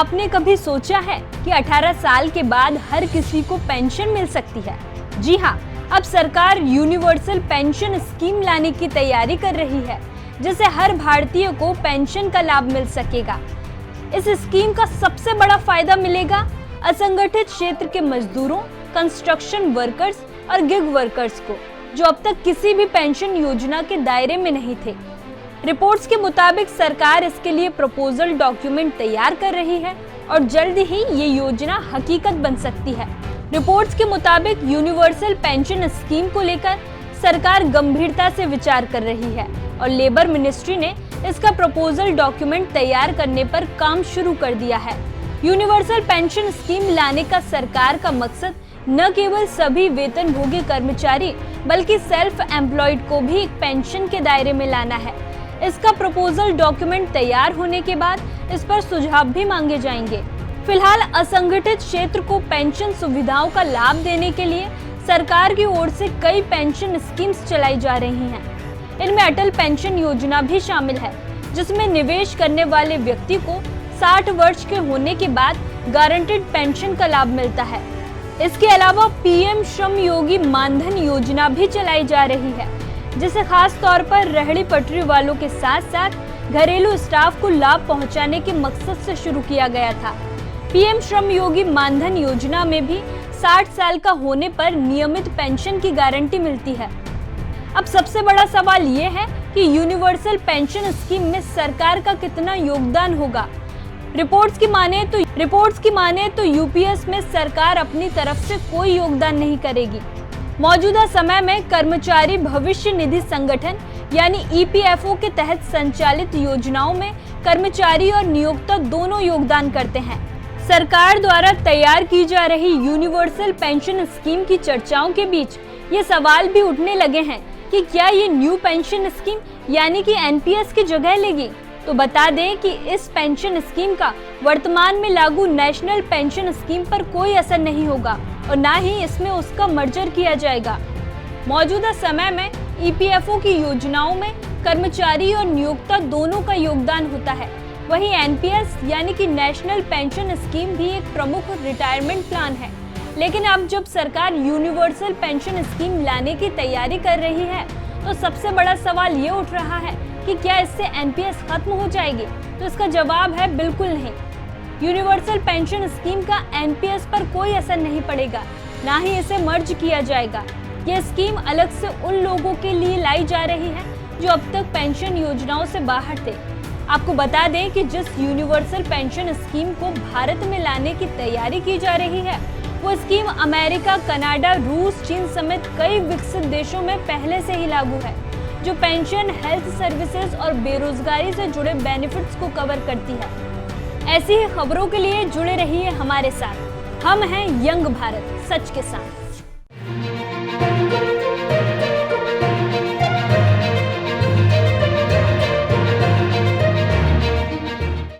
आपने कभी सोचा है कि 18 साल के बाद हर किसी को पेंशन मिल सकती है? जी हाँ, अब सरकार यूनिवर्सल पेंशन स्कीम लाने की तैयारी कर रही है, जिससे हर भारतीय को पेंशन का लाभ मिल सकेगा। इस स्कीम का सबसे बड़ा फायदा मिलेगा असंगठित क्षेत्र के मजदूरों, कंस्ट्रक्शन वर्कर्स और गिग वर्कर्स को, जो अब तक किसी भी पेंशन योजना के दायरे में नहीं थे। रिपोर्ट्स के मुताबिक सरकार इसके लिए प्रपोजल डॉक्यूमेंट तैयार कर रही है और जल्द ही ये योजना हकीकत बन सकती है। रिपोर्ट्स के मुताबिक यूनिवर्सल पेंशन स्कीम को लेकर सरकार गंभीरता से विचार कर रही है और लेबर मिनिस्ट्री ने इसका प्रपोजल डॉक्यूमेंट तैयार करने पर काम शुरू कर दिया है। यूनिवर्सल पेंशन स्कीम लाने का सरकार का मकसद न केवल सभी वेतनभोगी कर्मचारी बल्कि सेल्फ एम्प्लॉयड को भी पेंशन के दायरे में लाना है। इसका प्रपोजल डॉक्यूमेंट तैयार होने के बाद इस पर सुझाव भी मांगे जाएंगे। फिलहाल असंगठित क्षेत्र को पेंशन सुविधाओं का लाभ देने के लिए सरकार की ओर से कई पेंशन स्कीम्स चलाई जा रही हैं। इनमें अटल पेंशन योजना भी शामिल है, जिसमें निवेश करने वाले व्यक्ति को 60 वर्ष के होने के बाद गारंटीड पेंशन का लाभ मिलता है। इसके अलावा पीएम श्रम योगी मानधन योजना भी चलाई जा रही है, जिसे खास तौर पर रेहड़ी पटरी वालों के साथ साथ घरेलू स्टाफ को लाभ पहुंचाने के मकसद से शुरू किया गया था। पीएम श्रम योगी मानधन योजना में भी 60 साल का होने पर नियमित पेंशन की गारंटी मिलती है। अब सबसे बड़ा सवाल ये है कि यूनिवर्सल पेंशन स्कीम में सरकार का कितना योगदान होगा। रिपोर्ट्स की माने तो यूपीएस में सरकार अपनी तरफ से कोई योगदान नहीं करेगी। मौजूदा समय में कर्मचारी भविष्य निधि संगठन यानी ईपीएफओ के तहत संचालित योजनाओं में कर्मचारी और नियोक्ता दोनों योगदान करते हैं। सरकार द्वारा तैयार की जा रही यूनिवर्सल पेंशन स्कीम की चर्चाओं के बीच ये सवाल भी उठने लगे हैं कि क्या ये न्यू पेंशन स्कीम यानी कि एनपीएस की जगह लेगी। तो बता दें कि इस पेंशन स्कीम का वर्तमान में लागू नेशनल पेंशन स्कीम पर कोई असर नहीं होगा और ना ही इसमें उसका मर्जर किया जाएगा। मौजूदा समय में ईपीएफओ की योजनाओं में कर्मचारी और नियोक्ता दोनों का योगदान होता है। वहीं एनपीएस यानी कि नेशनल पेंशन स्कीम भी एक प्रमुख रिटायरमेंट प्लान है। लेकिन अब जब सरकार यूनिवर्सल पेंशन स्कीम लाने की तैयारी कर रही है, तो सबसे बड़ा सवाल ये उठ रहा है कि क्या इससे एनपीएस खत्म हो जाएगी। तो इसका जवाब है बिल्कुल नहीं। यूनिवर्सल पेंशन स्कीम का एनपीएस पर कोई असर नहीं पड़ेगा, ना ही इसे मर्ज किया जाएगा। यह स्कीम अलग से उन लोगों के लिए लाई जा रही है जो अब तक पेंशन योजनाओं से बाहर थे। आपको बता दें कि जिस यूनिवर्सल पेंशन स्कीम को भारत में लाने की तैयारी की जा रही है, वो स्कीम अमेरिका, कनाडा, रूस, चीन समेत कई विकसित देशों में पहले से ही लागू है, जो पेंशन, हेल्थ सर्विसेज और बेरोजगारी से जुड़े बेनिफिट्स को कवर करती है। ऐसी ही खबरों के लिए जुड़े रहिए हमारे साथ। हम हैं यंग भारत, सच के साथ।